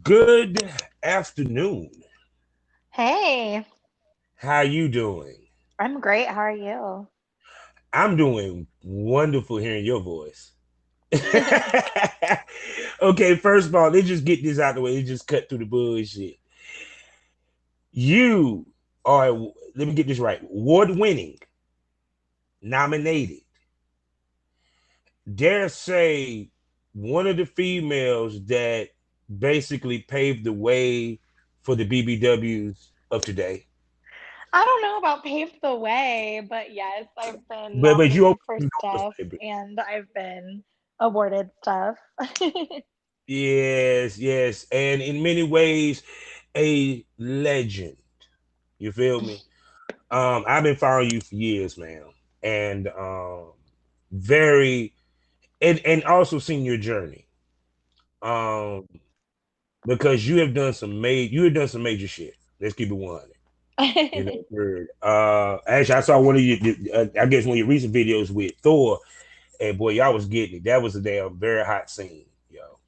Good afternoon. Hey, How you doing? I'm great. How are you? I'm doing wonderful hearing your voice. Okay, first of all, let's just get this out of the way. Let's just cut through the bullshit. You are, let me get this right, award winning, nominated, dare say, one of the females that basically paved the way for the BBWs of today. I don't know about paved the way, but yes, I've been But you nominated open for the doors, stuff baby. and I've been awarded stuff. Yes, yes. And in many ways, a legend. You feel me? I've been following you for years, man. And very and also seen your journey. Um, because you have done some major shit. Let's keep it 100. You know, word. Actually, I saw one of I guess one of your recent videos with Thor, and boy, y'all was getting it. That was a damn very hot scene, yo.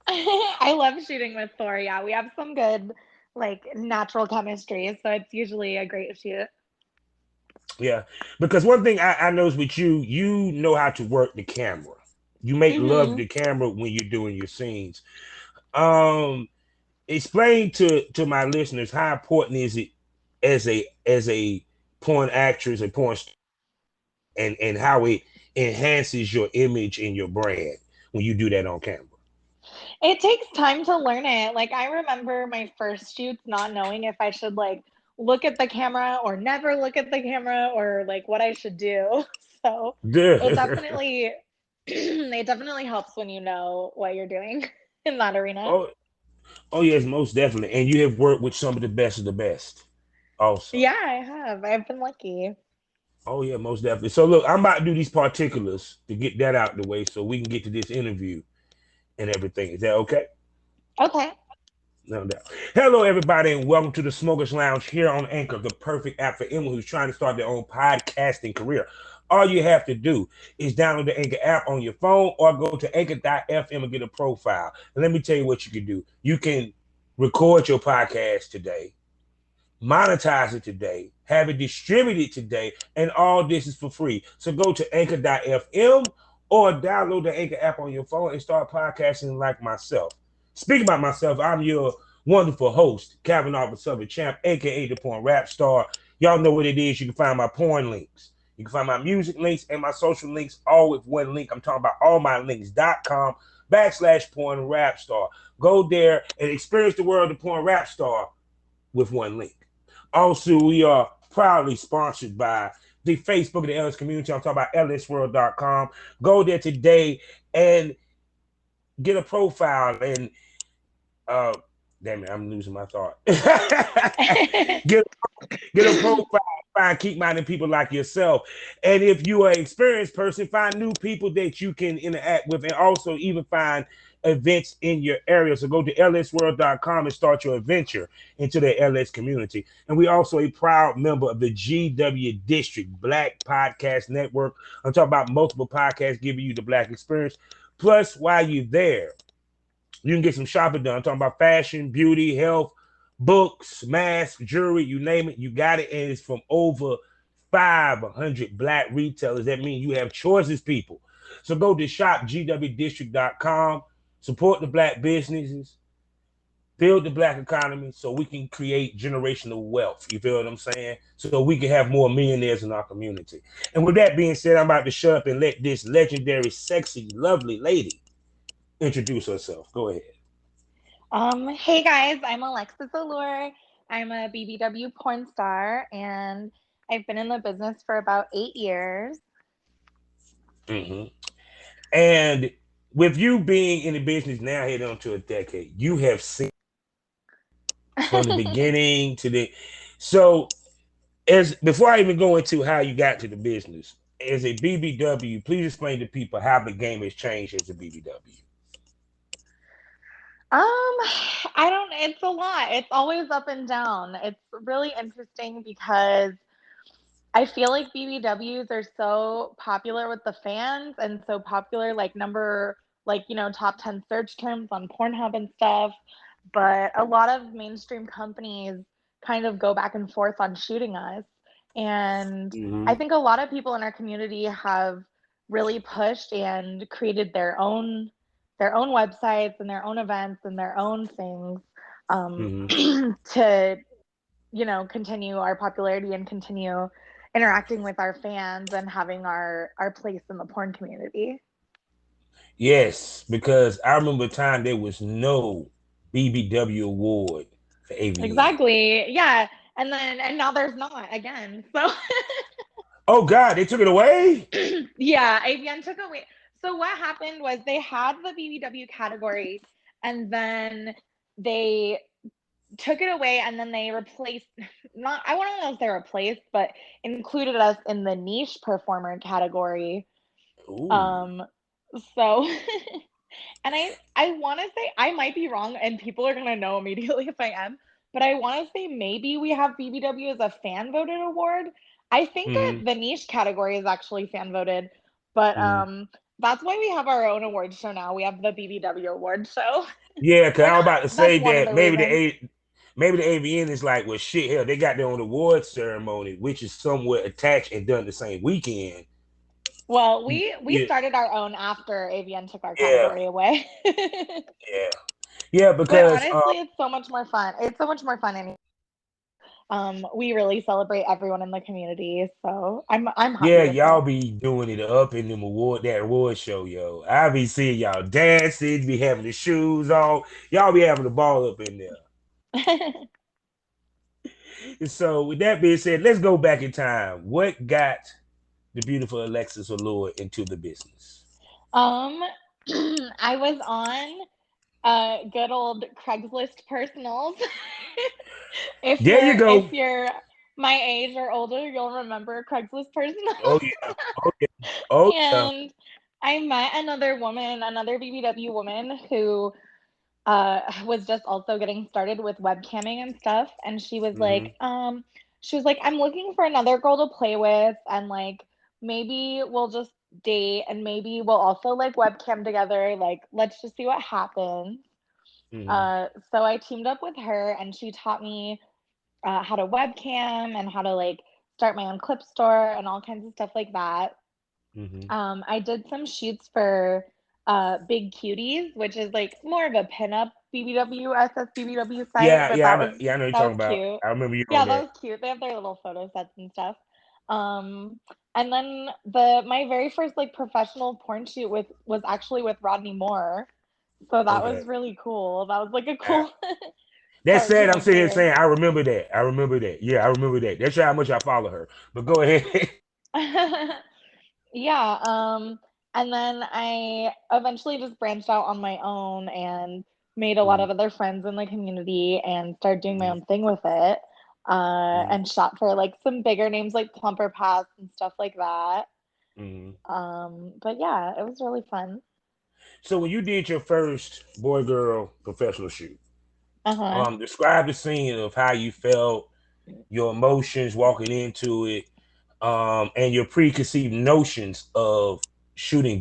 I love shooting with Thor. Yeah, we have some good, natural chemistry, so it's usually a great shoot. Yeah, because one thing I noticed with you, you know how to work the camera. You make love to hmm the camera when you're doing your scenes. Um, Explain to my listeners how important is it as a porn actress, a porn star, and how it enhances your image and your brand when you do that on camera. It takes time to learn it. Like I remember my first shoots not knowing if I should look at the camera or never look at the camera or like what I should do. So it definitely it definitely helps when you know what you're doing in that arena. oh, oh yes, most definitely. And you have worked with some of the best of the best, also. Yeah, I have. I've been lucky. Oh yeah, most definitely. So look, I'm about to do these particulars to get that out of the way, so we can get to this interview and everything. Is that okay? Okay. No doubt. Hello, everybody, and welcome to the Smokers Lounge here on Anchor, the perfect app for anyone who's trying to start their own podcasting career. All you have to do is download the Anchor app on your phone or go to anchor.fm and get a profile. And let me tell you what you can do. You can record your podcast today, monetize it today, have it distributed today, and all this is for free. So go to anchor.fm or download the Anchor app on your phone and start podcasting like myself. Speaking about myself, I'm your wonderful host, Calvin Arthur Southern Champ, aka the Porn Rap Star. Y'all know what it is. You can find my porn links. You can find my music links and my social links all with one link. I'm talking about allmylinks.com/ porn rap star. Go there and experience the world of porn rap star with one link. Also, we are proudly sponsored by the Facebook of the LS community. I'm talking about lsworld.com. Go there today and get a profile and uh damn it, I'm losing my thought. get get a profile, find keep-minded people like yourself. And if you are an experienced person, find new people that you can interact with and also even find events in your area. So go to lsworld.com and start your adventure into the LS community. And we also a proud member of the GW District Black Podcast Network. I'm talking about multiple podcasts giving you the Black experience. Plus, while you're there, you can get some shopping done. I'm talking about fashion, beauty, health, books, masks, jewelry, you name it, you got it. And it's from over 500 black retailers. That means you have choices, people. So go to shopgwdistrict.com, support the black businesses, build the black economy so we can create generational wealth. You feel what I'm saying? So we can have more millionaires in our community. And with that being said, I'm about to shut up and let this legendary, sexy, lovely lady introduce herself. Go ahead. Hey guys, I'm Alexxxis Allure. I'm a BBW porn star and I've been in the business for about 8 years. Mm-hmm. And with you being in the business now, heading on to a decade, you have seen from the beginning to the. So, as before I even go into how you got to the business as a BBW, please explain to people how the game has changed as a BBW. I don't, it's a lot. It's always up and down. It's really interesting because I feel like BBWs are so popular with the fans and so popular, like number like, top 10 search terms on Pornhub and stuff. But a lot of mainstream companies kind of go back and forth on shooting us. And I Mm-hmm. think a lot of people in our community have really pushed and created their own websites and their own events and their own things, Mm-hmm. to continue our popularity and continue interacting with our fans and having our place in the porn community. Yes, because I remember a time there was no BBW award for AVN. Exactly. Yeah. And now there's not again. So Oh God, they took it away. yeah, AVN took away. So what happened was they had the BBW category, and then they took it away, and then they replaced, not, I wouldn't know if they replaced, but included us in the niche performer category. Ooh. Um so and I want to say, I might be wrong and people are going to know immediately if I am, but I want to say maybe we have BBW as a fan voted award. I think that Mm-hmm. the niche category is actually fan voted, but Mm-hmm. that's why we have our own award show now. We have the BBW award show. Yeah, cause Or I was not, about to that's say one of that the reasons. maybe the AVN is like, well, shit, hell, they got their own awards ceremony, which is somewhat attached and done the same weekend. Well, we Yeah, started our own after AVN took our yeah, category away. yeah, yeah. But Because honestly, it's so much more fun. It's so much more fun anyway. We really celebrate everyone in the community, so I'm happy yeah, with y'all it. be doing it up in them that award show, yo. I be seeing y'all dancing, be having the shoes on. Y'all be having the ball up in there. And so, with that being said, let's go back in time. What got the beautiful Alexxxis Allure into the business? um, I was on good old Craigslist personals. if There you you're if go. you're my age or older, you'll remember Craigslist Oh personals. yeah. Oh yeah. Oh yeah. And I met another woman, another BBW woman who was just also getting started with webcamming and stuff, and Mm-hmm. she was like, I'm looking for another girl to play with, and like maybe we'll just date, and maybe we'll also like webcam together, like let's just see what happens. Mm-hmm. So I teamed up with her, and she taught me how to webcam and how to like start my own clip store and all kinds of stuff like that. Mm-hmm. I did some shoots for Big Cuties, which is like more of a pinup BBW SSBBW site, Yeah, but yeah, that was yeah. I know you're that talking was about. cute. I remember you Yeah, on that that. was cute. They have their little photo sets and stuff. And then the my very first like professional porn shoot with was actually with Rodney Moore. So that Okay. was really cool. That was like a Yeah. cool That's start to sad. I'm my sitting here career. saying I remember that. I remember that. Yeah, I remember that. That's how much I follow her. But go ahead. Yeah, and then I eventually just branched out on my own and made a lot Mm-hmm. of other friends in the community and started doing my Mm-hmm. own thing with it. Mm-hmm. And shot for like some bigger names like Plumper Pass and stuff like that. Mm-hmm. But yeah, it was really fun. So when you did your first boy girl professional shoot, Uh-huh. describe the scene of how you felt, your emotions walking into it, and your preconceived notions of shooting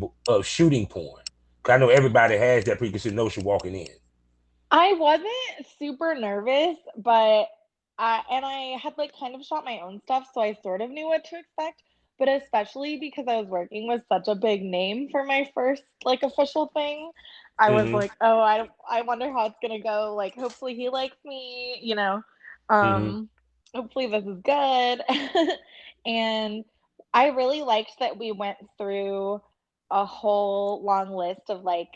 porn. 'Cause I know everybody has that preconceived notion walking in. I wasn't super nervous, but I had like kind of shot my own stuff, so I sort of knew what to expect. But especially because I was working with such a big name for my first like official thing, I was Mm-hmm. like, oh, I wonder how it's gonna go. Like, hopefully he likes me. Mm-hmm. Um, hopefully this is good. And I really liked that we went through a whole long list of like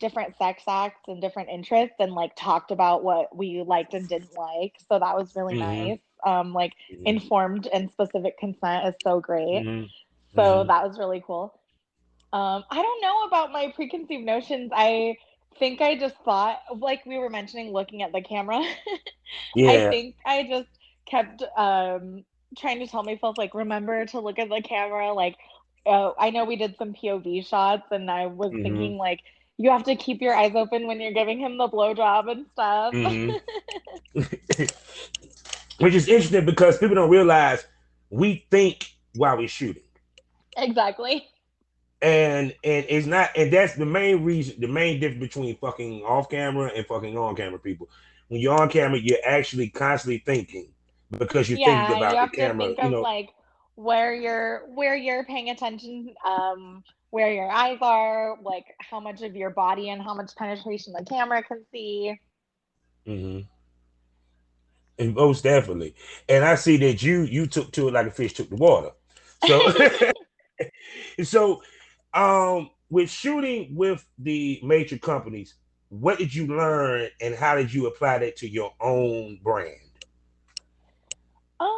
different sex acts and different interests and like talked about what we liked and didn't like. So that was really Mm-hmm. nice. Like Mm-hmm. informed and specific consent is so great. Mm-hmm. So Mm-hmm. that was really cool. I don't know about my preconceived notions. I think I just thought, like we were mentioning, looking at the camera, I Yeah. think I just kept trying to tell myself, like, remember to look at the camera. Like, I know we did some POV shots, and I was Mm-hmm. thinking, like, you have to keep your eyes open when you're giving him the blowjob and stuff. Mm-hmm. Which is interesting because people don't realize we think while we're shooting. Exactly. And it's not, and that's the main reason, the main difference between fucking off camera and fucking on camera people. When you're on camera, you're actually constantly thinking because you're thinking Yeah, about you the have to camera, think of like where you're paying attention, where your eyes are, like how much of your body and how much penetration the camera can see. hmm and most definitely. And I see that you took to it like a fish took the water. So so with shooting with the major companies, what did you learn and how did you apply that to your own brand? Um,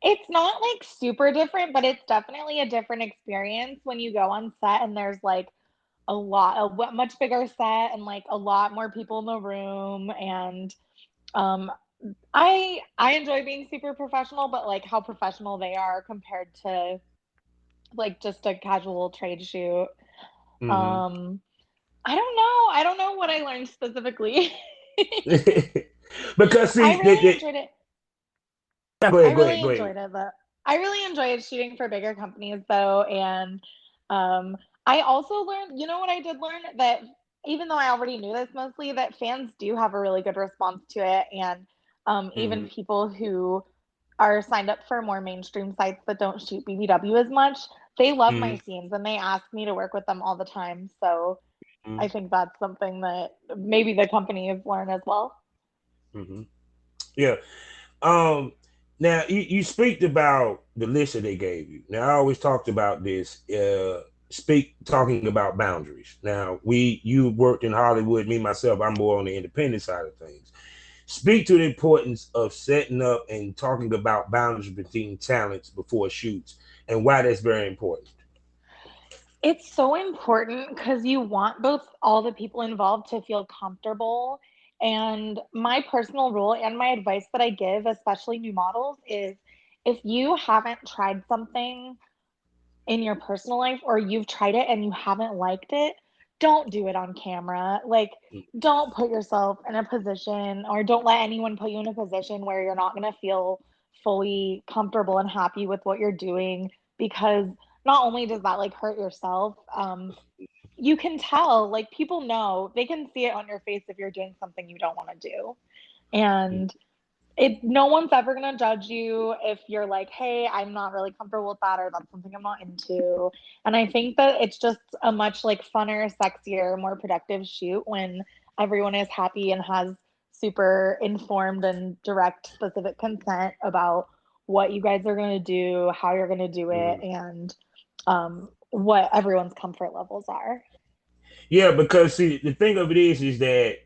it's not like super different, but it's definitely a different experience when you go on set and there's like a much bigger set and like a lot more people in the room and um I enjoy being super professional, but like how professional they are compared to like just a casual trade shoot. hmm Um, I don't know. I don't know what I learned specifically. Because I see, really enjoyed it. go I ahead, go ahead, really go ahead. enjoyed it though. I really enjoyed shooting for bigger companies though, and um, I also learned. You know what I did learn that even though I already knew this mostly, that fans do have a really good response to it, and even hmm people who are signed up for more mainstream sites that don't shoot BBW as much, they love my hmm scenes and they ask me to work with them all the time. So hmm I think that's something that maybe the companies learn as well. hmm Yeah. Um. Now you speak about the list that they gave you. Now I always talked about this. Speak talking about boundaries. Now you worked in Hollywood. Me myself, I'm more on the independent side of things. Speak to the importance of setting up and talking about boundaries between talents before shoots and why that's very important. It's so important because you want both all the people involved to feel comfortable. And my personal rule and my advice that I give, especially new models, is if you haven't tried something in your personal life or you've tried it and you haven't liked it, don't do it on camera. Like, don't put yourself in a position or don't let anyone put you in a position where you're not going to feel fully comfortable and happy with what you're doing because not only does that like hurt yourself, you can tell, like, people know, they can see it on your face if you're doing something you don't want to do. And no one's ever gonna judge you if you're like, hey, I'm not really comfortable with that, or that's something I'm not into. And I think that it's just a much like funner, sexier, more productive shoot when everyone is happy and has super informed and direct, specific consent about what you guys are gonna do, how you're gonna do it, Mhm. and what everyone's comfort levels are. Yeah, because see, the thing of it is that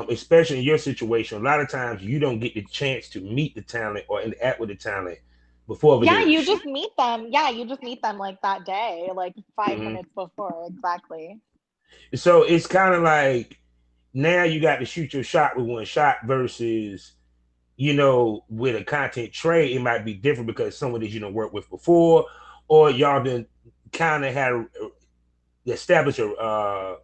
especially in your situation, a lot of times you don't get the chance to meet the talent or interact with the talent before the Yeah, day of the you shoot. just meet them. Yeah, you just meet them like that day, like 5 minutes hmm before. Exactly. So it's kind of like now you got to shoot your shot with one shot versus with a content trade, it might be different because someone that you don't work with before, or y'all done kind of had established a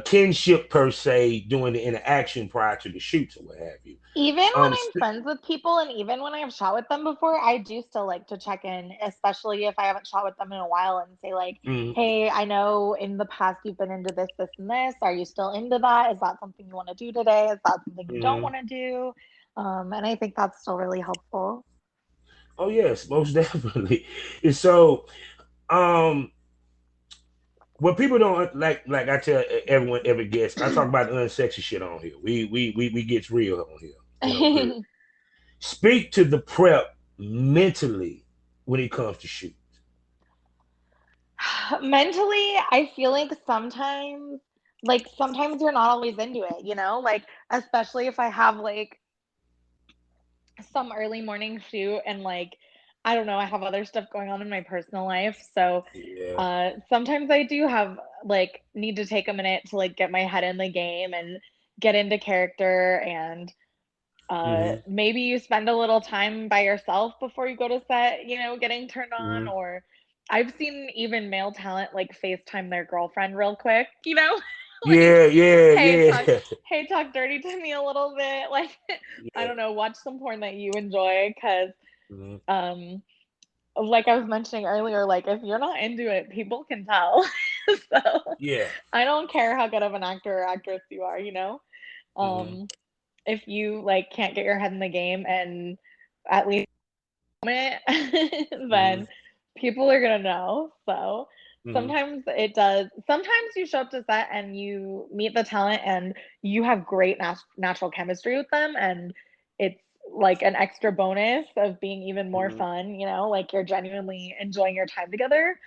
kinship per se during the interaction prior to the shoots or what have you. Even when Um, I'm friends with people and even when I've shot with them before, I do still like to check in, especially if I haven't shot with them in a while and say, like, mm, hey, I know in the past you've been into this, this, and this. Are you still into that? Is that something you want to do today? Is that something you don't mm. want to do? And I think that's still really helpful. Oh yes, most definitely. And so, um, what people don't like I tell everyone, every guest, I talk about the unsexy shit on here. We gets real on here, period. Speak to the prep mentally when it comes to shoot. Mentally, I feel like sometimes you're not always into it, like especially if I have like some early morning shoot and like I don't know, I have other stuff going on in my personal life. So Yeah. sometimes I do have like need to take a minute to like get my head in the game and get into character and hmm maybe you spend a little time by yourself before you go to set, getting turned on, hmm or I've seen even male talent like FaceTime their girlfriend real quick, like, Yeah, yeah, hey, talk, yeah. hey, talk dirty to me a little bit. Like, I yeah. don't know, watch some porn that you enjoy because Mhm. um like I was mentioning earlier, like if you're not into it, people can tell. So Yeah. I don't care how good of an actor or actress you are, you know? Mm-hmm. Um, if you like can't get your head in the game and at least it, Mm-hmm. then people are gonna know. So Mm-hmm. sometimes it does. Sometimes you show up to set and you meet the talent and you have great natural chemistry with them, and it's like an extra bonus of being even more Mm-hmm. fun. You know, like you're genuinely enjoying your time together.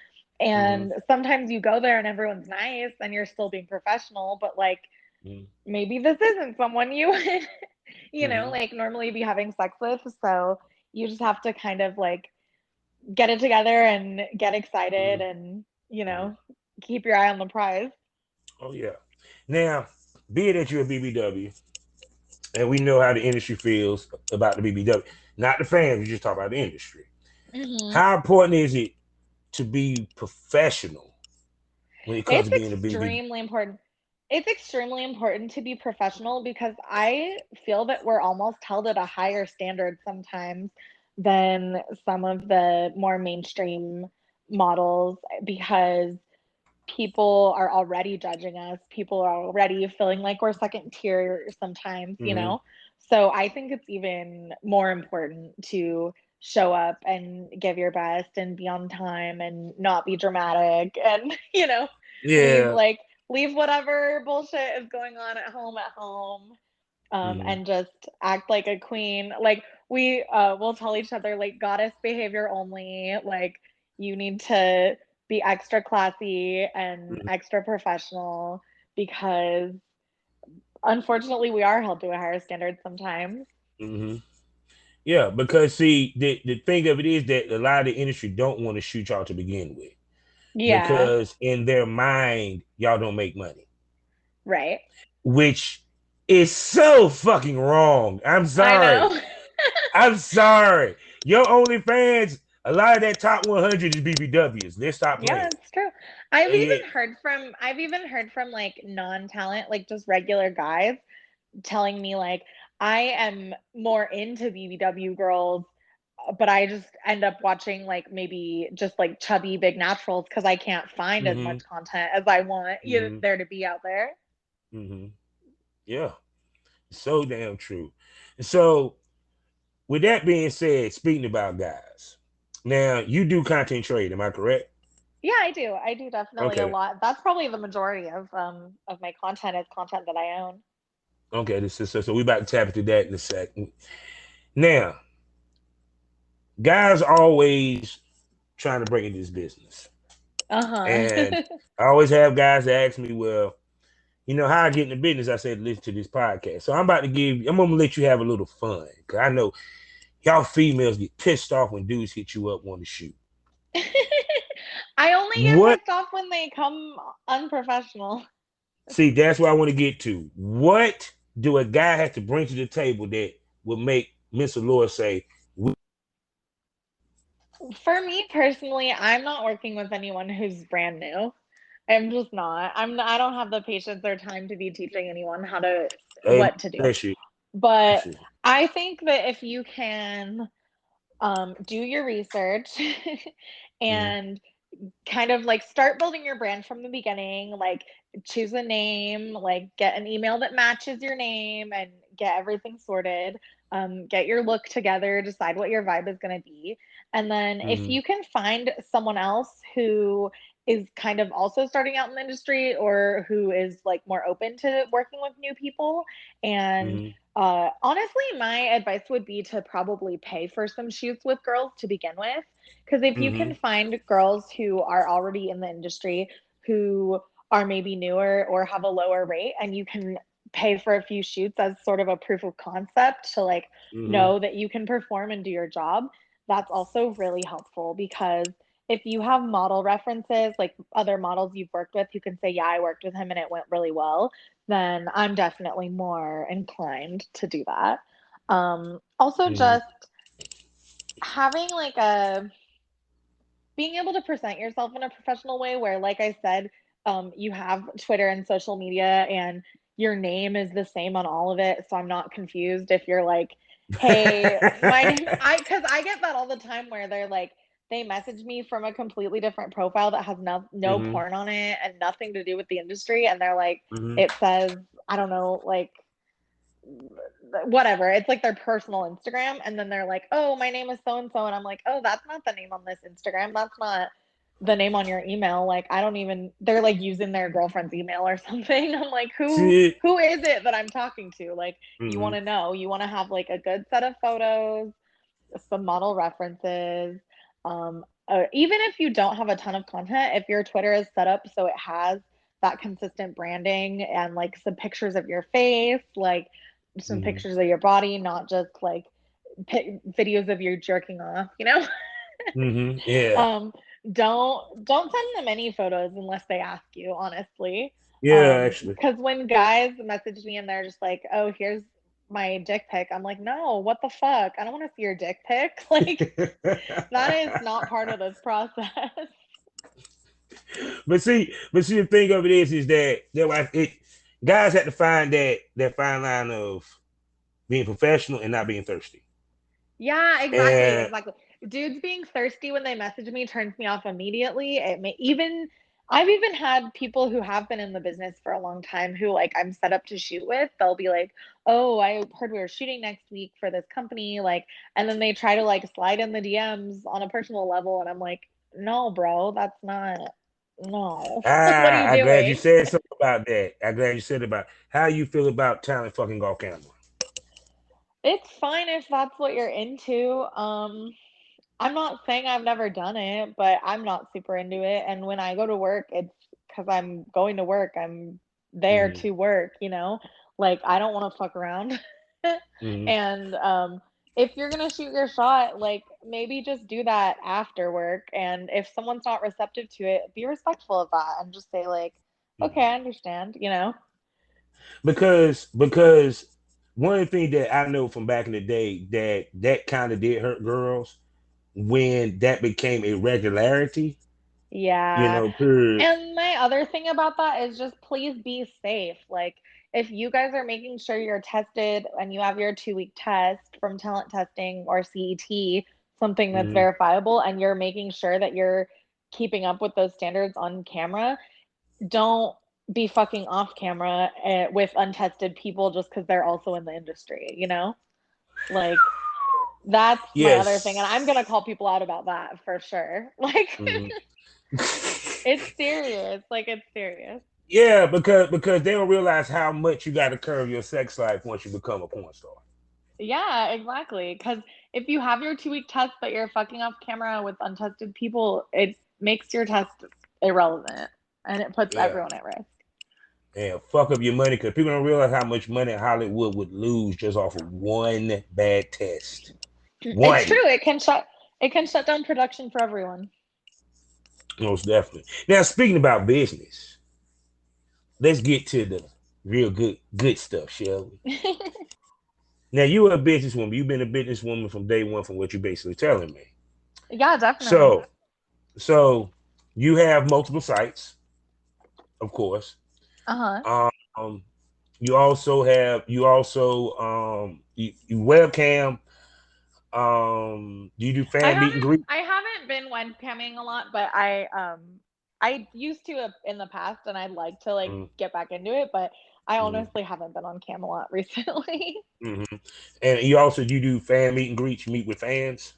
Mm-hmm. And sometimes you go there and everyone's nice and you're still being professional, but like maybe this isn't someone you would, Mm-hmm. like normally be having sex with. So you just have to kind of like get it together and get excited Mm-hmm. and, Mm-hmm. keep your eye on the prize. Oh yeah. Now, be it that you're a BBW, and we know how the industry feels about the BBW, not the fans. We just talk about the industry. Hmm. How important is it to be professional when it comes It's to being a BB? extremely important. It's extremely important to be professional because I feel that we're almost held at a higher standard sometimes than some of the more mainstream models because people are already judging us. People are already feeling like we're second tier sometimes, you Mm-hmm. know? So I think it's even more important to show up and give your best and be on time and not be dramatic and, leave Yeah. like leave whatever bullshit is going on at home, Mm-hmm. and just act like a queen. Like we will tell each other like goddess behavior only. Like you need to be extra classy and extra professional because unfortunately we are held to a higher standard sometimes. Mm-hmm. Yeah, because see, the thing of it is that a lot of the industry don't want to shoot y'all to begin with, Yeah, because in their mind, y'all don't make money, right. which is so fucking wrong. I'm I sorry. know. I'm sorry. Your OnlyFans, a lot of that top 100 is BBWs. Let's stop Yeah, playing. it's true. Yeah. I've even heard from like non-talent, like just regular guys telling me like I am more into BBW girls, but I just end up watching like maybe just like chubby big naturals because I can't find as Mm-hmm. much content as I want Mm-hmm. there to be out there. Mm-hmm. Yeah. So damn true. So, with that being said, speaking about guys, now you do content trade, am I correct? Yeah, I do. I do definitely a Okay. lot. That's probably the majority of my content is content that I own. Okay. So we about to tap into that in a second. Now, guys always trying to break into this business. Uh-huh. And I always have guys that ask me, well, how I get in the business. I said, listen to this podcast. So I'm gonna let you have a little fun. Cause I know y'all females get pissed off when dudes hit you up want to shoot. I only get What? pissed off when they come unprofessional. See, that's what I want to get to. What do a guy have to bring to the table that would make Miss Allure say, For me personally, I'm not working with anyone who's brand new. I'm just not. I don't have the patience or time to be teaching anyone hey, what to do. bless you. But Bless you. I think that if you can do your research Mm-hmm. and kind of like start building your brand from the beginning, like choose a name, like get an email that matches your name and get everything sorted, get your look together, decide what your vibe is going to be. And then if Mm-hmm. you can find someone else who is kind of also starting out in the industry or who is like more open to working with new people and Mm-hmm. honestly, my advice would be to probably pay for some shoots with girls to begin with. Because if you Mm-hmm. can find girls who are already in the industry who are maybe newer or have a lower rate, and you can pay for a few shoots as sort of a proof of concept to like Mm-hmm. know that you can perform and do your job, that's also really helpful because if you have model references, like other models you've worked with, you can say, yeah, I worked with him and it went really well, then I'm definitely more inclined to do that. Also, Mm-hmm. just having like a being able to present yourself in a professional way where, like I said, you have Twitter and social media and your name is the same on all of it. So I'm not confused if you're like, hey, my name, because I get that all the time where they're like, they message me from a completely different profile that has no Mm-hmm. porn on it and nothing to do with the industry. And they're like, Mm-hmm. it says, I don't know, like whatever. It's like their personal Instagram. And then they're like, oh, my name is so and so. And I'm like, oh, that's not the name on this Instagram. That's not the name on your email. Like, I don't even, they're like using their girlfriend's email or something. I'm like, See. who is it that I'm talking to? Like, you Mm-hmm. want to know, you want to have like a good set of photos, some model references. Even if you don't have a ton of content, if your Twitter is set up so it has that consistent branding and like some pictures of your face, like some Mm-hmm. pictures of your body, not just like videos of you jerking off, you know? Mm-hmm. Yeah. um, don't send them any photos unless they ask you, honestly. Yeah. Actually. Because when guys message me and they're just like, "Oh, here's my dick pic," I'm like, "No, what the fuck? I don't want to see your dick pic." Like that is not part of this process. but see, the thing of it is that like guys have to find that fine line of being professional and not being thirsty. Yeah, exactly, And exactly. Dudes being thirsty when they message me turns me off immediately. It may even I've even had people who have been in the business for a long time who like I'm set up to shoot with. They'll be like, "Oh, I heard we were shooting next week for this company," like, and then they try to like slide in the DMs on a personal level, and I'm like, "No, bro, that's not. No, what are you I'm glad you doing?" said something about that. I'm glad you said about how you feel about talent fucking off camera. It's fine if that's what you're into. I'm not saying I've never done it, but I'm not super into it. And when I go to work, it's because I'm going to work. I'm there Mm-hmm. to work, you know? Like, I don't want to fuck around. Mm-hmm. And if you're going to shoot your shot, like, maybe just do that after work. And if someone's not receptive to it, be respectful of that and just say, like, okay, Mm-hmm. I understand, you know? Because one of the things that I know from back in the day that kind of did hurt girls when that became a regularity, Yeah. period. And my other thing about that is just please be safe. Like, if you guys are making sure you're tested and you have your 2 week test from talent testing or CET, something that's Mm-hmm. verifiable, and you're making sure that you're keeping up with those standards on camera, don't be fucking off camera with untested people just because they're also in the industry, you know? Like, that's my other thing. And I'm Yes. going to call people out about that for sure. Like, Mm-hmm. it's serious. Like, it's serious. Yeah, because they don't realize how much you got to curve your sex life once you become a porn star. Yeah, exactly. Because if you have your 2 week test, but you're fucking off camera with untested people, it makes your test irrelevant and it puts Yeah, everyone at risk. and fuck up your money because people don't realize how much money Hollywood would lose just off of one bad test. It's One, true. It can shut down production for everyone. most definitely. Now, speaking about business, let's get to the real good stuff, shall we? Now, you are a businesswoman. You've been a businesswoman from day one, from what you're basically telling me. Yeah, definitely. So, so you have multiple sites, of course. Uh-huh. Um, you webcam. Do you do I fan meet and haven't greet? I haven't been webcamming a lot, but I used to in the past and I'd like to like Mm-hmm. get back into it, but I Mm-hmm. honestly haven't been on cam a lot recently. Mm-hmm. And you do fan meet and greets. You meet with fans.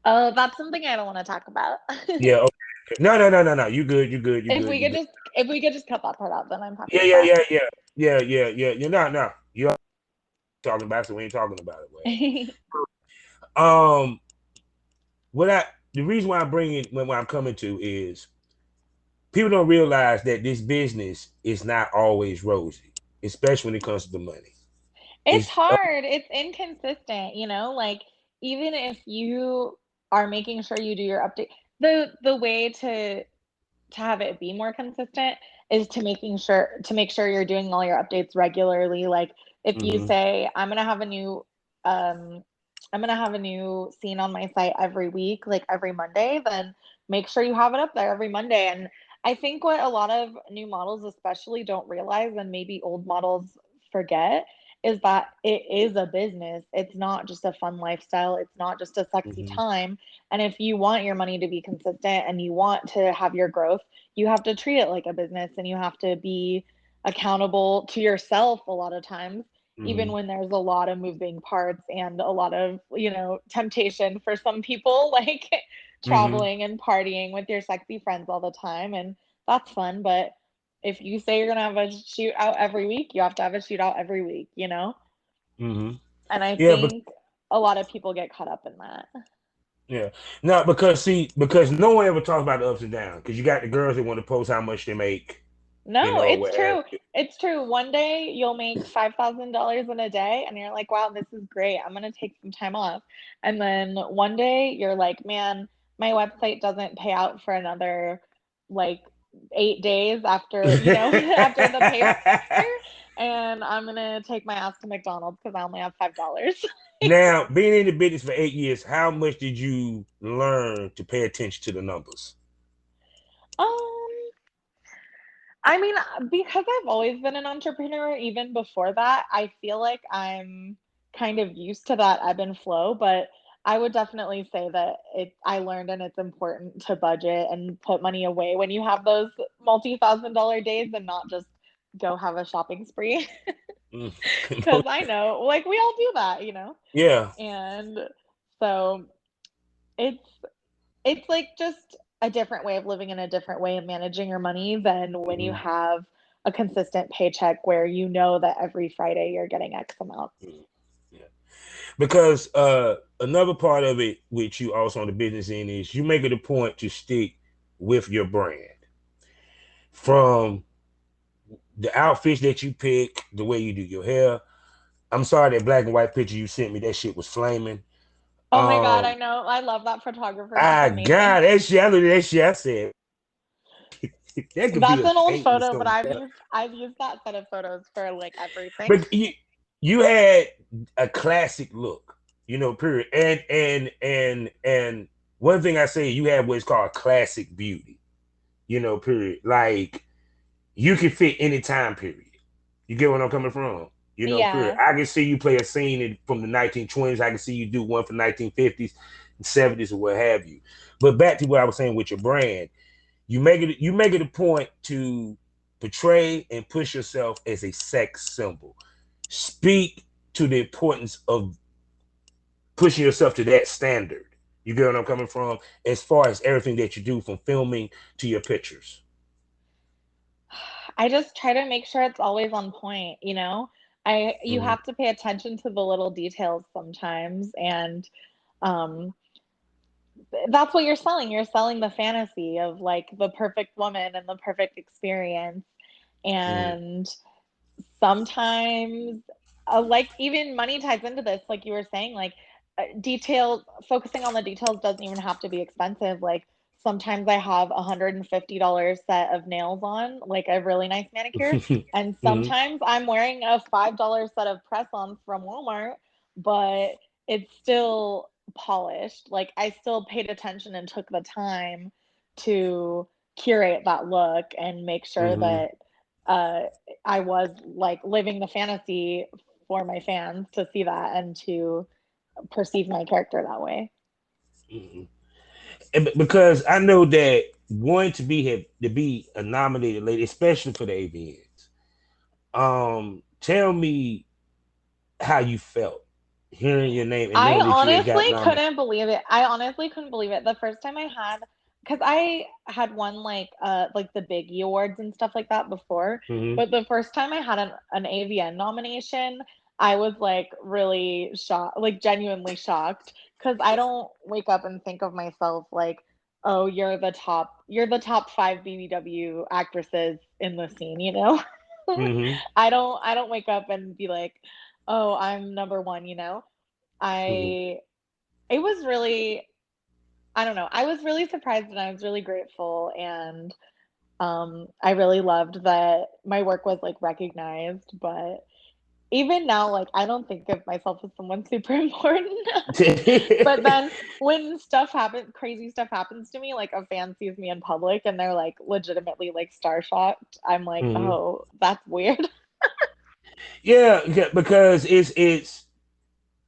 Oh, that's something I don't want to talk about. Yeah. Okay. No. You good. You good. You If good. we You could good. just cut that part out, then I'm happy Yeah. with Yeah. that. Yeah. Yeah. Yeah. Yeah. Yeah. You're not. No. You're talking about it, so we ain't talking about it. Well. Um. What I the reason why I'm bringing when I'm coming to is people don't realize that this business is not always rosy, especially when it comes to the money. It's It's hard. It's inconsistent, you know? Like even if you are making sure you do your update, the way to have it be more consistent is to make sure you're doing all your updates regularly. Like if you mm-hmm, say um I'm gonna have a new scene on my site every week, like every Monday, then make sure you have it up there every Monday. And I think what a lot of new models especially don't realize, and maybe old models forget, is that it is a business. It's not just a fun lifestyle. It's not just a sexy Mm-hmm. time. And if you want your money to be consistent and you want to have your growth, you have to treat it like a business and you have to be accountable to yourself a lot of times, even Mm-hmm. when there's a lot of moving parts and a lot of, temptation for some people, like Mm-hmm. traveling and partying with your sexy friends all the time. And that's fun. But if you say you're going to have a shootout every week, you have to have a shootout every week. Mm-hmm. And I Yeah, but think a lot of people get caught up in that. yeah, no, because no one ever talks about the ups and downs. Because you got the girls that want to post how much they make, No, what it's have true. you. It's true. One day you'll make $5,000 in a day and you're like, wow, this is great. I'm going to take some time off. And then one day you're like, man, my website doesn't pay out for another like 8 days after, after the payroll year. And I'm going to take my ass to McDonald's because I only have $5. Now, being in the business for 8 years, how much did you learn to pay attention to the numbers? Um, I mean, because I've always been an entrepreneur, even before that, I feel like I'm kind of used to that ebb and flow, but I would definitely say that I learned and it's important to budget and put money away when you have those multi-thousand-dollar days and not just go have a shopping spree. Mm. Because I know, like, we all do that. Yeah. And so it's it's like just a different way of living and a different way of managing your money than when you Mhm. have a consistent paycheck where you know that every Friday you're getting X amount. Mhm. Yeah. Because another part of it, which you also on the business end, is you make it a point to stick with your brand. From the outfits that you pick, the way you do your hair. I'm sorry that black and white picture you sent me, that shit was flaming. Oh my God, I Um, know. I love that photographer. She's I amazing. got that shit. I looked at that shit. I said that could be That's a an old painting or photo, but something. I've used that set of photos for like everything. But you had a classic look, period. And one thing I say, you have what's called classic beauty, period. Like you can fit any time period. You get what I'm coming from? Period. Yeah. I can see you play a scene from the 1920s. I can see you do one from 1950s and 70s or what have you. But back to what I was saying with your brand, you make it a point to portray and push yourself as a sex symbol. Speak to the importance of pushing yourself to that standard. You get what I'm coming from? As far as everything that you do, from filming to your pictures. I just try to make sure it's always on point. You Mm-hmm. have to pay attention to the little details sometimes, and um that's what you're selling. You're selling the fantasy of like the perfect woman and the perfect experience. Mm-hmm. And sometimes, like, even money ties into this, like you were saying, like details, focusing on the details doesn't even have to be expensive. Like, sometimes I have $150 set of nails on, like a really nice manicure. And Mm-hmm. sometimes I'm wearing a $5 set of press ons from Walmart, but it's still polished. Like, I still paid attention and took the time to curate that look and make sure Mm-hmm. that uh, I was like living the fantasy for my fans to see that and to perceive my character that way. Mm-hmm. Because I know that wanting to be a nominated lady, especially for the AVNs. Tell me how you felt hearing your name and I knowing that you had honestly got nominated. couldn't believe it. I honestly couldn't believe it. The first time I had, because I had won like the Biggie Awards and stuff like that before, Mm-hmm. but the first time I had an AVN nomination, I was like really shocked, like genuinely shocked, because I don't wake up and think of myself like, oh, you're the top five BBW actresses in the scene. Mm-hmm. I don't wake up and be like, oh, I'm number one. Mm-hmm. I it was really, I don't know. I was really surprised and I was really grateful, and I really loved that my work was like recognized, but even now, like, I don't think of myself as someone super important. But then when crazy stuff happens to me, like a fan sees me in public and they're like legitimately like star shocked, I'm like, Mm-hmm. oh, that's weird. Yeah, because it's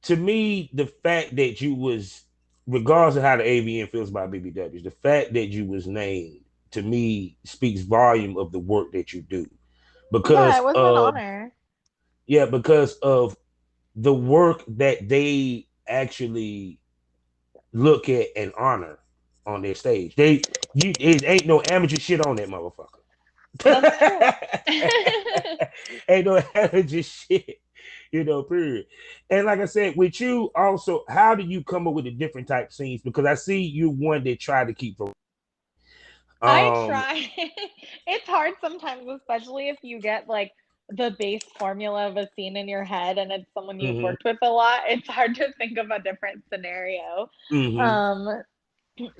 to me the fact that you was, regardless of how the AVN feels about BBWs, the fact that you was named to me speaks volume of the work that you do. Yeah, Because it was an of honor. yeah, because of the work that they actually look at and honor on their stage. It ain't no amateur shit on that motherfucker. That's true. Ain't no amateur shit, period. And like I said, with you also, how do you come up with the different type scenes? Because I see you one that try to keep I um try. It's hard sometimes, especially if you get like the base formula of a scene in your head and it's someone you've mhm, worked with a lot. It's hard to think of a different scenario. mhm, Um,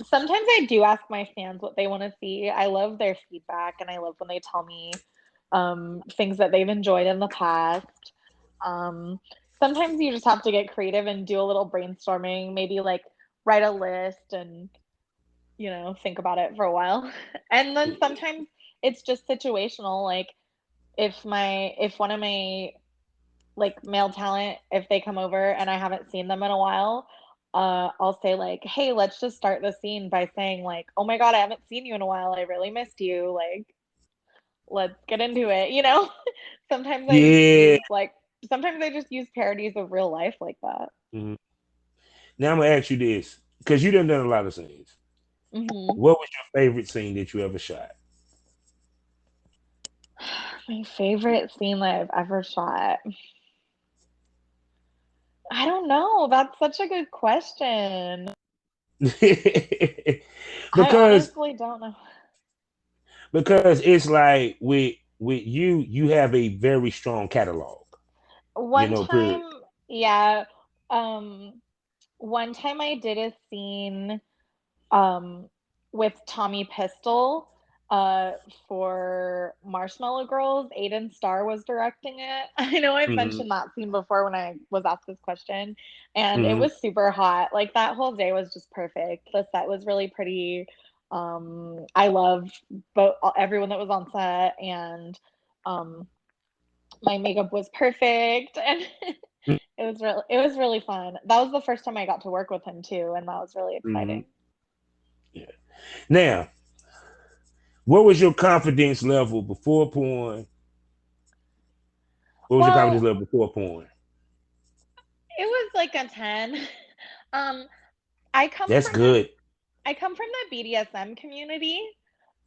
Sometimes I do ask my fans what they want to see. I love their feedback and I love when they tell me things that they've enjoyed in the past. Um, Sometimes you just have to get creative and do a little brainstorming, maybe like write a list and think about it for a while. And then sometimes it's just situational. Like if one of my like male talent, if they come over and I haven't seen them in a while, I'll say like, hey, let's just start the scene by saying like, oh my God, I haven't seen you in a while. I really missed you. Like, let's get into it. Sometimes I just yeah. use parodies of real life like that. Mhm. Now I'm gonna ask you this, because you done a lot of scenes. Hmm. What was your favorite scene that you ever shot? My favorite scene that I've ever shot. I don't know. That's such a good question. I because honestly don't know. because it's like with you have a very strong catalog, One period. time, yeah, um, one time I did a scene um with Tommy Pistol uh for Marshmallow Girls. Aiden Starr was directing it. I know I've Hmm. mentioned that scene before when I was asked this question, and it Hmm. was super hot. Like that whole day was just perfect. The set was really pretty. I love both everyone that was on set, and um my makeup was perfect, and it was really fun. That was the first time I got to work with him too, and that was really Hmm. exciting. Yeah. Now, what was your confidence level before porn? What was your confidence Well, level before porn? it was like a 10. Um, I come That's from the good. I come from the BDSM community.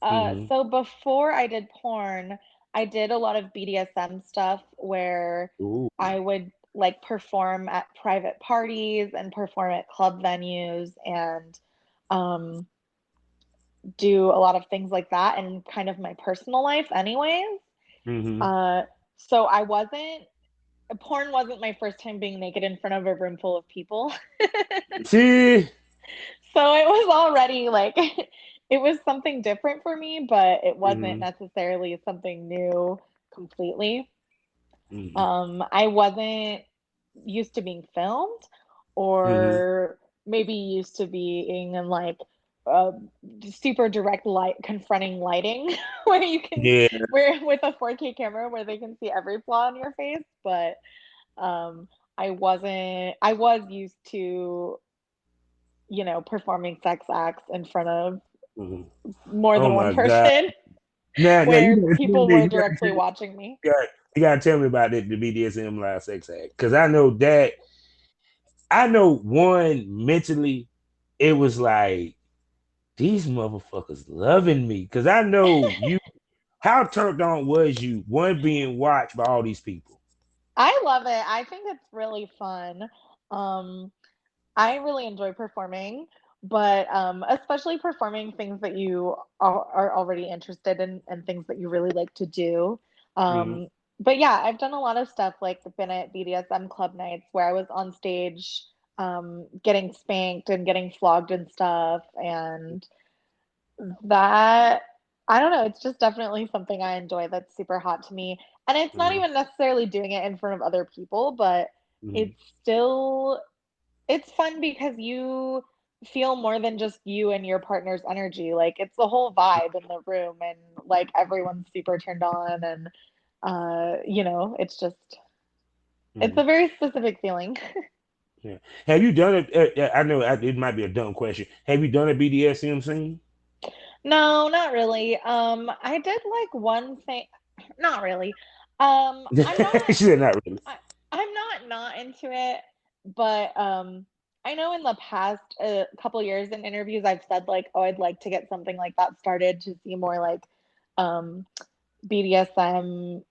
Hmm. So before I did porn, I did a lot of BDSM stuff where Ooh. I would like perform at private parties and perform at club venues and um, do a lot of things like that in kind of my personal life anyways. Hmm. Uh, so I wasn't porn wasn't my first time being naked in front of a room full of people. See. So it was already like it was something different for me, but it wasn't Hmm. necessarily something new completely. Hmm. I wasn't used to being filmed Hmm. or maybe used to being in like uh, super direct light confronting lighting where you can Yeah. where with a 4K camera where they can see every flaw in your face, but um I was used to performing sex acts in front of Hmm. more Oh than one my God. person Now you where gotta tell people me. were You gotta directly watching me. you gotta tell me about the BDSM live sex act, because I know that I know one mentally, it was like these motherfuckers loving me, because I know you. How turned on was you one being watched by all these people? I love it. I think it's really fun. Um, I really enjoy performing, but especially performing things that you are already interested in and things that you really like to do. Mm-hmm. But yeah, I've done a lot of stuff like been at BDSM club nights where I was on stage getting spanked and getting flogged and stuff. And that, I don't know, it's just definitely something I enjoy that's super hot to me. And it's not Mm-hmm. even necessarily doing it in front of other people, but Mm-hmm. it's still it's fun because you feel more than just you and your partner's energy. Like it's the whole vibe in the room and like everyone's super turned on and it's just It's Mhm. a very specific feeling. Yeah. Have you done it? I know it might be a dumb question. Have you done a BDSM scene? No, not really. I did like one thing. Not really. I'm not. She said not really. I'm not into it, but I know in the past couple years in interviews I've said like, oh, I'd like to get something like that started to see more like um BDSM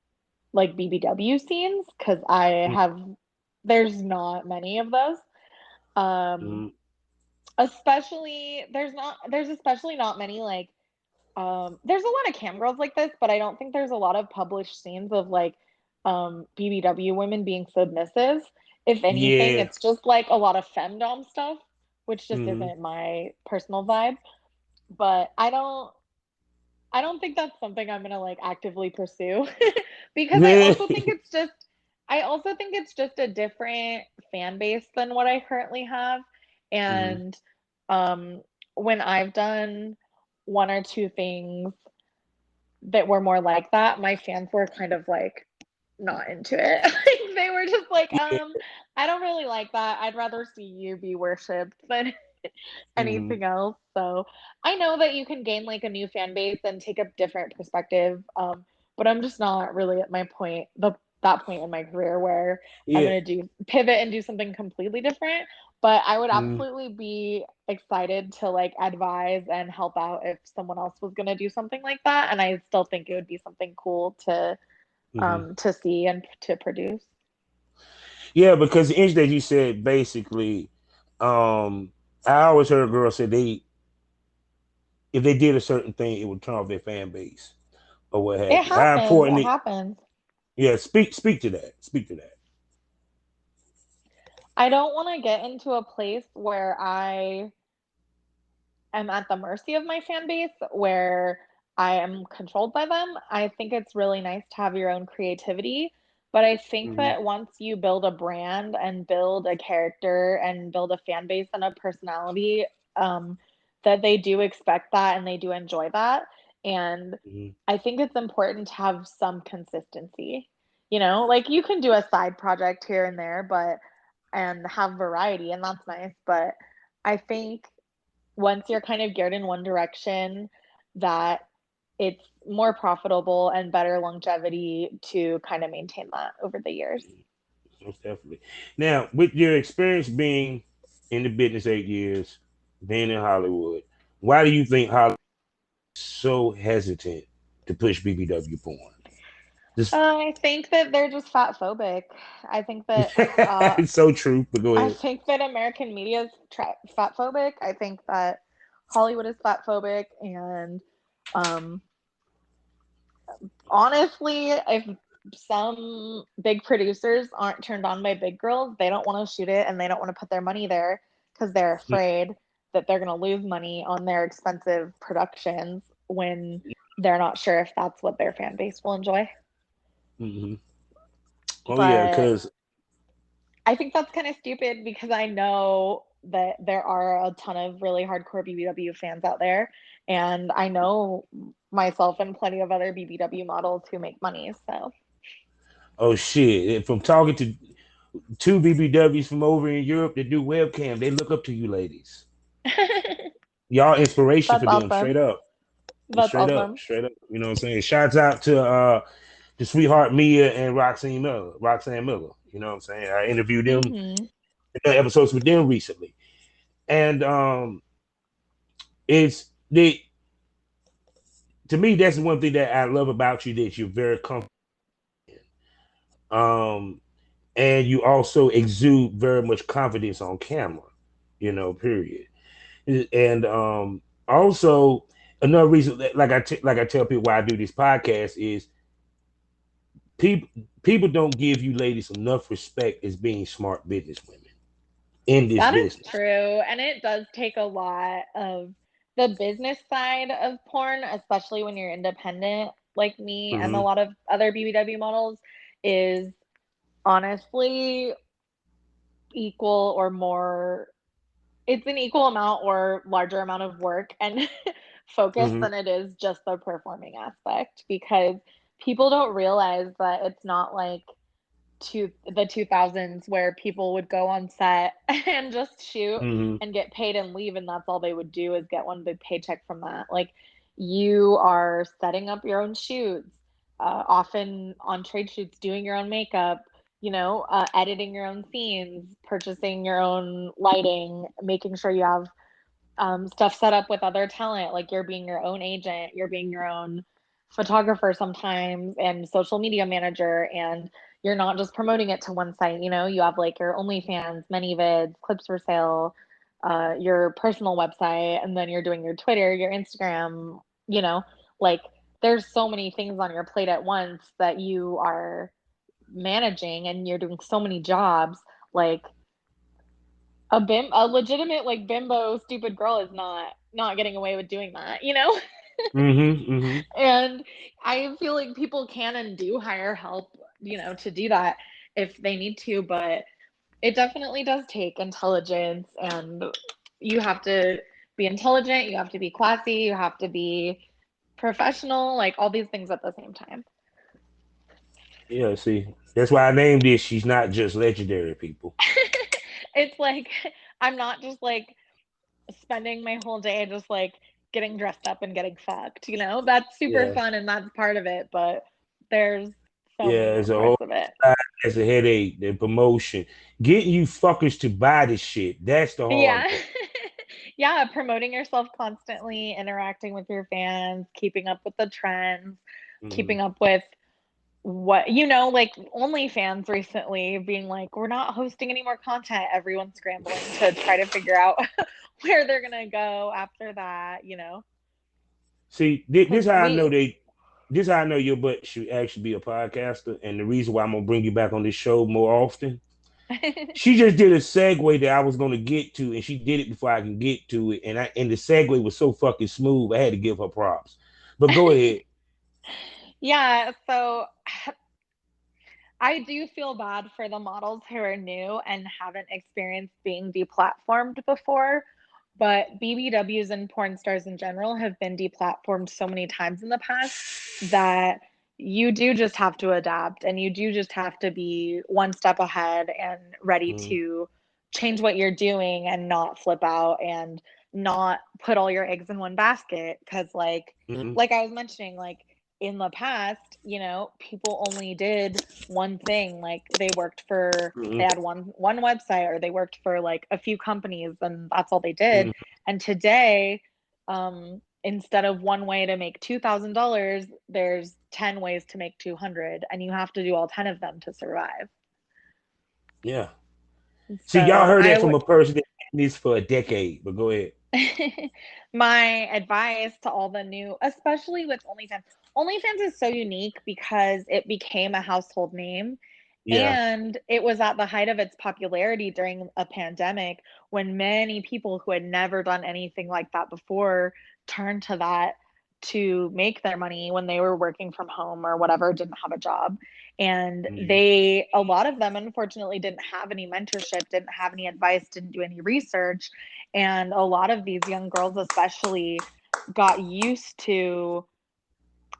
like BBW scenes because I have there's not many of those. Um, Mm-hmm. especially there's especially not many like there's a lot of cam girls like this, but I don't think there's a lot of published scenes of like BBW women being submissive. If anything, Yeah. it's just like a lot of femdom stuff, which just Mm-hmm. isn't my personal vibe. But I don't think that's something I'm gonna like actively pursue because Yeah. I also think it's just a different fan base than what I currently have. Mm-hmm. And um when I've done one or two things that were more like that, my fans were kind of like not into it. Like, they were just like, I don't really like that. I'd rather see you be worshipped than Mm-hmm. anything else. So I know that you can gain like a new fan base and take a different perspective. But I'm just not really at my point, that point in my career where I'm Yeah. gonna do pivot and do something completely different. But I would Mm-hmm. absolutely be excited to like advise and help out if someone else was gonna do something like that. And I still think it would be something cool Mm-hmm. to see and to produce. Yeah, because the inch that you said basically, I always heard girls say they if they did a certain thing, it would turn off their fan base or what It have you. How happens. important It it happens. yeah, speak to that. Speak to that. I don't want to get into a place where I am at the mercy of my fan base, where I am controlled by them. I think it's really nice to have your own creativity. But I think Mm-hmm. that once you build a brand and build a character and build a fan base and a personality, um, that they do expect that and they do enjoy that. And Mm-hmm. I think it's important to have some consistency. You know, like you can do a side project here and there, but and have variety, and that's nice. But I think once you're kind of geared in one direction, that it's more profitable and better longevity to kind of maintain that over the years. Most definitely. Now, with your experience being in the business 8 years, being in Hollywood, why do you think Hollywood is so hesitant to push BBW porn? Just I think that they're just fat phobic. I think that it's so true. But go I ahead. think that American media is fat phobic. I think that Hollywood is fat phobic, and um, honestly, if some big producers aren't turned on by big girls, they don't want to shoot it and they don't want to put their money there because they're afraid that they're going to lose money on their expensive productions when they're not sure if that's what their fan base will enjoy. Mm-hmm. Oh yeah, But because I think that's kind of stupid because I know that there are a ton of really hardcore BBW fans out there. And I know myself and plenty of other BBW models who make money. So oh shit, from talking to two BBWs from over in Europe that do webcam, they look up to you ladies. Y'all inspiration that's for them, straight awesome. up, That's straight up, awesome. straight up. You know what I'm saying? Shouts out to the sweetheart Mia and Roxanne Miller. You know what I'm saying? I interviewed them Hmm. episodes with them recently, and it's the to me that's one thing that I love about you that you're very comfortable. Um, and you also exude very much confidence on camera. You know, period. And also another reason that like I tell people why I do this podcast is people people don't give you ladies enough respect as being smart business women in this That is business. true. And it does take a lot of the business side of porn, especially when you're independent like me and a Mm-hmm. lot of other BBW models, is honestly equal or more, it's an equal amount or larger amount of work and focus Mm-hmm. than it is just the performing aspect because people don't realize that it's not like the 2000s where people would go on set and just shoot Mm-hmm. and get paid and leave, and that's all they would do is get one big paycheck from that. Like, you are setting up your own shoots, often on trade shoots, doing your own makeup, editing your own scenes, purchasing your own lighting, making sure you have stuff set up with other talent. Like, you're being your own agent, you're being your own photographer sometimes, and social media manager, and you're not just promoting it to one site. You have like your OnlyFans, ManyVids, Clips for Sale, your personal website, and then you're doing your Twitter, your Instagram. Like, there's so many things on your plate at once that you are managing, and you're doing so many jobs. Like, a legitimate like bimbo stupid girl is not getting away with doing that. Mm-hmm. Mm-hmm. And I feel like people can and do hire help, to do that if they need to, but it definitely does take intelligence, and you have to be intelligent, you have to be classy, you have to be professional, like all these things at the same time. Yeah, see, that's why I named this. She's not just legendary, people. It's like I'm not just like spending my whole day just like getting dressed up and getting fucked. That's super Yeah, fun and that's part of it, but there's so many yeah, more it's a parts whole of it. It's a headache. The promotion, getting you fuckers to buy this shit. That's the hard Yeah. part. Yeah, promoting yourself constantly, interacting with your fans, keeping up with the trends, Mm-hmm. keeping up with what like OnlyFans recently being like, we're not hosting any more content. Everyone's scrambling to try to figure out where they're gonna go after that. See, Because we This how I know your butt should actually be a podcaster, and the reason why I'm gonna bring you back on this show more often. She just did a segue that I was gonna get to, and she did it before I can get to it, and the segue was so fucking smooth. I had to give her props. But go ahead. Yeah, so I do feel bad for the models who are new and haven't experienced being deplatformed before, but BBWs and porn stars in general have been deplatformed so many times in the past that you do just have to adapt, and you do just have to be one step ahead and ready Mm-hmm. to change what you're doing and not flip out and not put all your eggs in one basket. Because like I was mentioning, like in the past, people only did one thing. Like, they Mm-hmm. had one website, or they worked for like a few companies, and that's all they did. Mm-hmm. And today, instead of one way to make $2,000, there's 10 ways to make 200, and you have to do all 10 of them to survive. Yeah. See, y'all So heard I that from would a person that did this for a decade. But go ahead. my advice to all the new, especially with OnlyFans is so unique because it became a household name, Yeah. and it was at the height of its popularity during a pandemic when many people who had never done anything like that before turned to that to make their money when they were working from home or whatever, didn't have a job. And Mm-hmm. a lot of them unfortunately didn't have any mentorship, didn't have any advice, didn't do any research. And a lot of these young girls, especially, got used to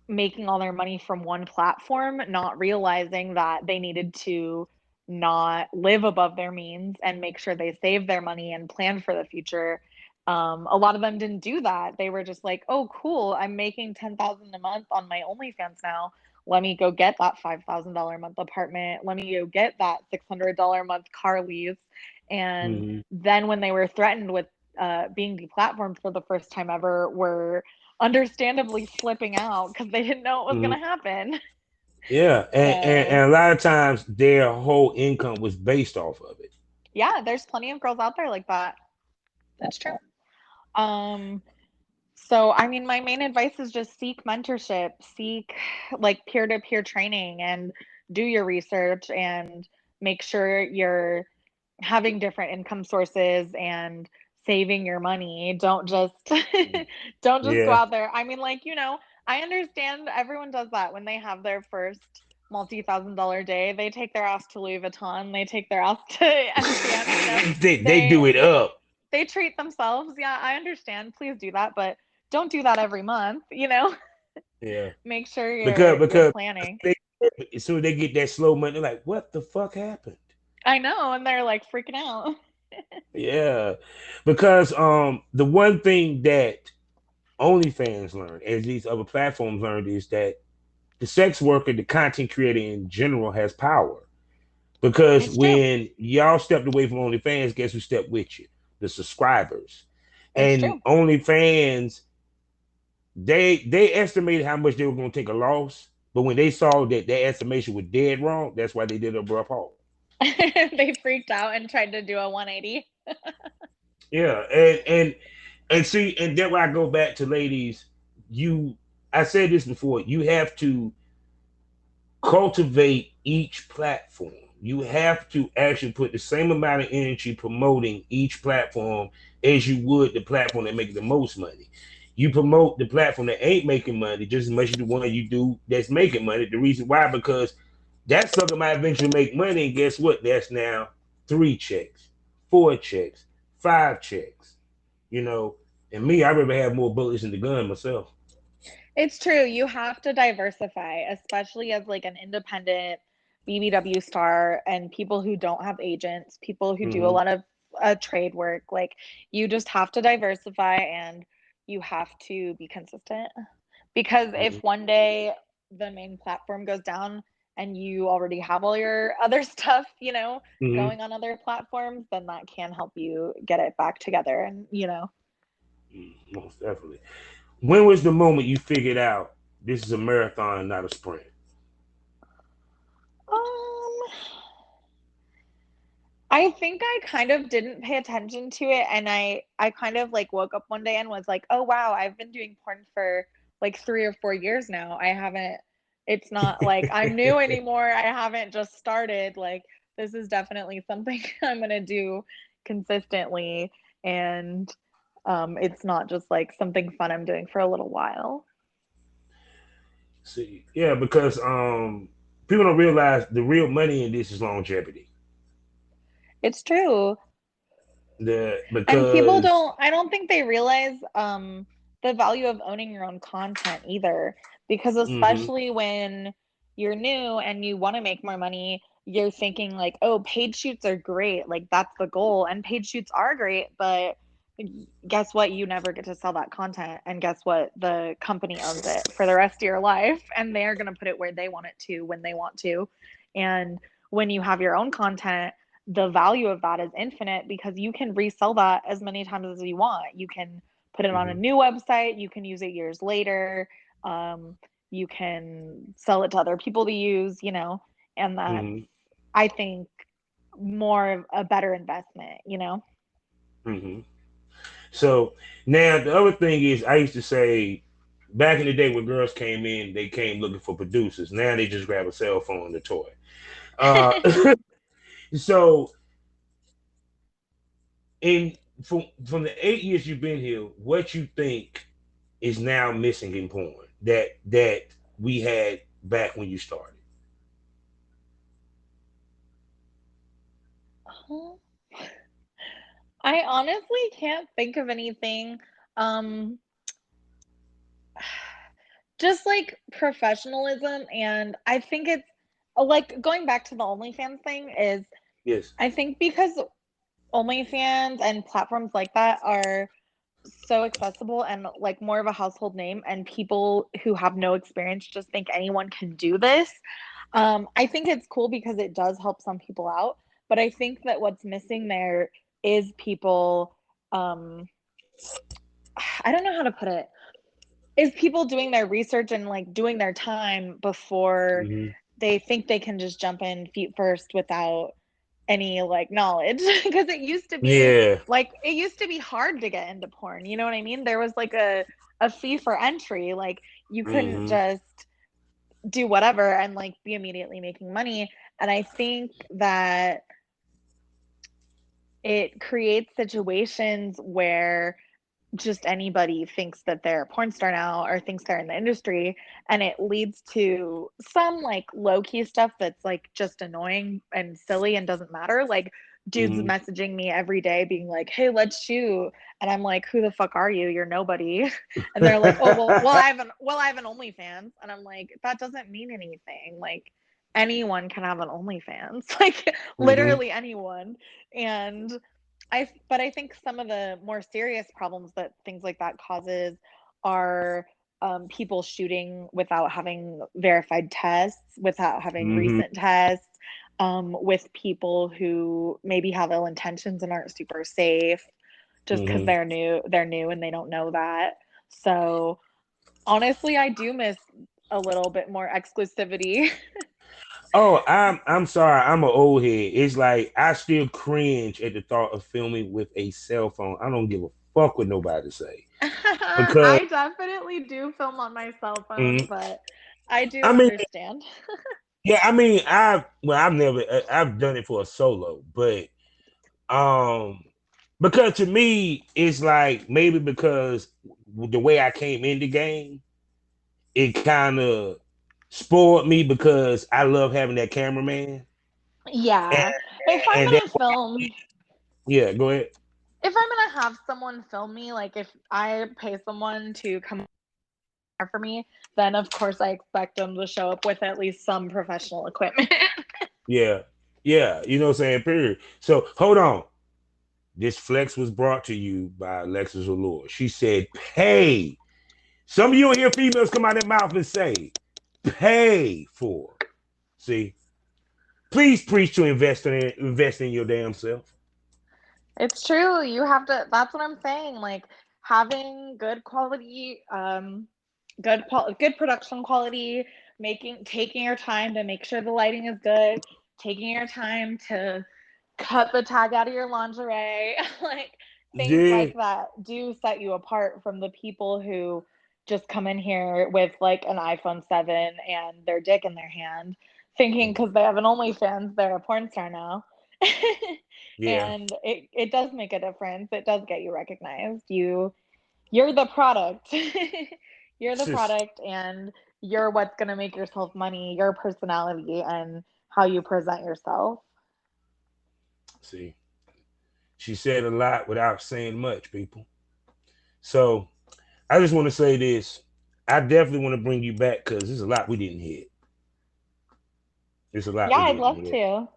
making all their money from one platform, not realizing that they needed to not live above their means and make sure they save their money and plan for the future. A lot of them didn't do that. They were just like, "Oh, cool! I'm making 10,000 a month on my OnlyFans now. Let me go get that $5,000 a month apartment. Let me go get that $600 a month car lease." And Mm-hmm. then when they were threatened with being deplatformed for the first time ever, were understandably flipping out because they didn't know what was Mm-hmm. going to happen. Yeah, and So, a lot of times their whole income was based off of it. yeah, there's plenty of girls out there like that. That's true. Um, so I mean, my main advice is just seek mentorship, seek like peer-to-peer training, and do your research and make sure you're having different income sources and saving your money. Don't just don't just go Yeah. out there. I mean, like, I understand everyone does that when they have their first multi-thousand-dollar day. They take their ass to Louis Vuitton, they take their ass to MGM, They they do it up. they treat themselves. Yeah, I understand. Please do that, but don't do that every month. Yeah. Make sure Because you're planning. As soon as they get that slow money, they're like, "What the fuck happened?" I know, and they're like freaking out. Yeah, because the one thing that OnlyFans learned, as these other platforms learned, is that the sex worker, the content creator in general, has power. Because It's true. when y'all stepped away from OnlyFans, guess who stepped with you? The subscribers. It's And true. OnlyFans, they estimated how much they were going to take a loss, but when they saw that their estimation was dead wrong, that's why they did a abrupt halt. They freaked out and tried to do a 180. Yeah, and see, and then when I go back to ladies, you, I said this before, you have to cultivate each platform. You have to actually put the same amount of energy promoting each platform as you would the platform that makes the most money. You promote the platform that ain't making money just as much as the one you do that's making money. The reason why, because that sucker might eventually make money, and guess what? That's now 3 checks, 4 checks, 5 checks. You know, and me, I'd rather have more bullets in the gun myself. It's true. You have to diversify, especially as like an independent BBW star and people who don't have agents, people who do a Mm-hmm. lot of trade work. Like you just have to diversify and you have to be consistent. Because Mm-hmm. if one day the main platform goes down and you already have all your other stuff, Mm-hmm. going on other platforms, then that can help you get it back together and. Most definitely. When was the moment you figured out this is a marathon, not a sprint? Um I think I kind of didn't pay attention to it and I kind of like woke up one day and was like, "Oh wow, I've been doing porn for like 3 or 4 years now. I haven't It's not like I'm new anymore. I haven't just started. Like this is definitely something I'm going to do consistently and it's not just like something fun I'm doing for a little while." See, yeah, because people don't realize the real money in this is longevity. It's true. The And people because don't, I don't think they realize the value of owning your own content either. Because mm-hmm, especially when you're new and you want to make more money, you're thinking like, oh, paid shoots are great. Like that's the goal. And paid shoots are great, but guess what? You never get to sell that content. And guess what? The company owns it for the rest of your life. And they're going to put it where they want it to when they want to. And when you have your own content, the value of that is infinite because you can resell that as many times as you want. You can put it on a mm-hmm, new website, you can use it years later, um, you can sell it to other people to use, and that's, mm-hmm, I think, more of a better investment. mm-hmm. So now the other thing is, I used to say back in the day when girls came in, they came looking for producers. Now they just grab a cell phone and a toy. Uh, so in from the 8 years you've been here, what you think is now missing in porn that we had back when you started? I honestly can't think of anything. Um, just like professionalism, and I think it's like going back to the OnlyFans thing is Yes. I think because OnlyFans and platforms like that are so accessible and like more of a household name, and people who have no experience just think anyone can do this. I think it's cool because it does help some people out, but I think that what's missing there is people. Um, I don't know how to put it. Is people doing their research and like doing their time before Mm-hmm. they think they can just jump in feet first without any like knowledge because Yeah. it used to be hard to get into porn, you know what I mean? There was like a fee for entry, like you couldn't Mm-hmm. just do whatever and like be immediately making money, and I think that it creates situations where just anybody thinks that they're a porn star now or thinks they're in the industry, and it leads to some like low key stuff that's like just annoying and silly and doesn't matter, like dudes Mm-hmm. messaging me every day being like, hey, let's shoot, and I'm like, who the fuck are you? You're nobody. And they're like, oh, I have an OnlyFans, and I'm like, that doesn't mean anything. Like anyone can have an OnlyFans, like Mm-hmm. literally anyone. And but I think some of the more serious problems that things like that causes are people shooting without having verified tests, without having Mm-hmm. recent tests, with people who maybe have ill intentions and aren't super safe just because Mm-hmm. they're new and they don't know that. So honestly, I do miss a little bit more exclusivity. Oh, I'm sorry. I'm an old head. It's like I still cringe at the thought of filming with a cell phone. I don't give a fuck what nobody say because I definitely do film on my cell phone, mm, but I do I mean, understand. yeah, I mean, I've never I've done it for a solo, but um, because to me it's like maybe because the way I came in the game, it kind of spoiled me because I love having that cameraman and Yeah. If I'm and that gonna film, yeah, go ahead. if I'm gonna have someone film me, like if I pay someone to come for me, then of course I expect them to show up with at least some professional equipment. Yeah. Yeah. You know what I'm saying? Period. So hold on. This flex was brought to you by Alexxxis Allure. She said, pay. Some of you hear females come out of their mouth and say, pay for. See, please preach to invest in your damn self. It's true. You have to, that's what I'm saying. Like having good quality, good production quality, making taking your time to make sure the lighting is good, taking your time to cut the tag out of your lingerie, like things Yeah. like that do set you apart from the people who just come in here with like an iPhone 7 and their dick in their hand, thinking because they have an OnlyFans, they're a porn star now. Yeah. And it does make a difference. It does get you recognized. You're the product. You're the product, and you're what's going to make yourself money, your personality, and how you present yourself. See, she said a lot without saying much, people. So I just want to say this. I definitely want to bring you back because there's a lot we didn't hit. There's a lot Yeah, we I'd didn't love hit. to.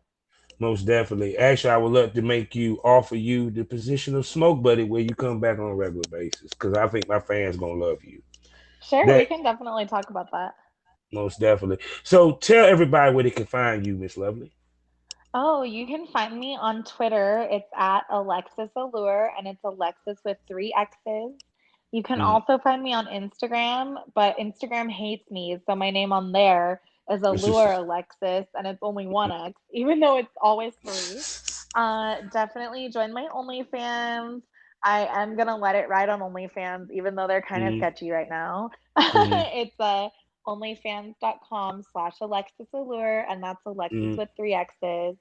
Most definitely. Actually, I would love to offer you the position of smoke buddy where you come back on a regular basis because I think my fans gonna love you. Sure, we That can definitely talk about that. most definitely. So tell everybody where they can find you, Miss Lovely. Oh, you can find me on Twitter. It's at Alexxxis Allure, and it's Alexis with three X's. You can Mm. also find me on Instagram, but Instagram hates me, so my name on there is This Allure is Alexis, and it's only one X, even though it's always three. Definitely join my OnlyFans. I am gonna let it ride on OnlyFans, even though they're kind of mm, sketchy right now. mm, It's onlyfans.com/Alexis Allure, and that's Alexis mm. with three X's.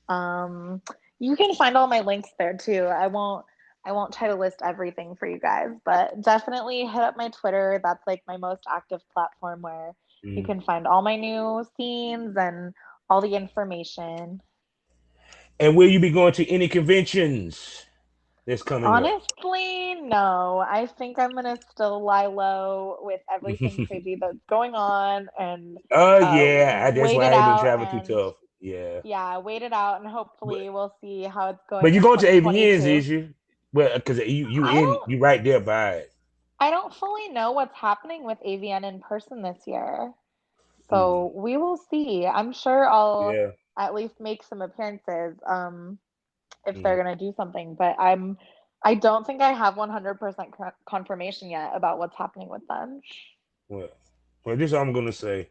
Um, you can find all my links there too. I won't try to list everything for you guys, but definitely hit up my Twitter. That's like my most active platform where you Mm. can find all my new scenes and all the information. And will you be going to any conventions that's coming up? Honestly, no. I think I'm gonna still lie low with everything crazy that's going on and Oh yeah, that's wait why it I ain't been out traveling too and tough. Yeah, yeah, wait it out and but hopefully we'll see how it's but going you in going to AVNs, 2022. is you? Well, because I don't you right there by it. I don't fully know what's happening with AVN in person this year. Mm, So we will see. I'm sure I'll yeah. at least make some appearances if they're Mm, going to do something, but I don't think I have 100% confirmation yet about what's happening with them. well, well, this is what I'm gonna say.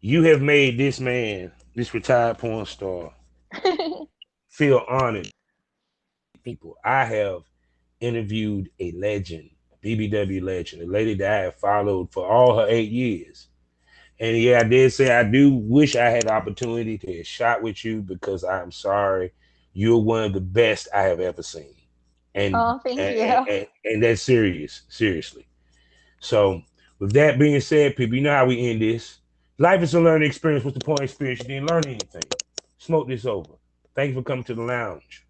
You have made this man, this retired porn star, feel honored. People, I have interviewed a legend, BBW legend, a lady that I have followed for all her 8 years. And yeah, I did say I do wish I had the opportunity to shot with you because I'm sorry. You're one of the best I have ever seen. and Oh, thank and, you. and that's serious, seriously. So, with that being said, people, you know how we end this. Life is a learning experience. What's the point of experience? You didn't learn anything. Smoke this over. Thank you for coming to the lounge.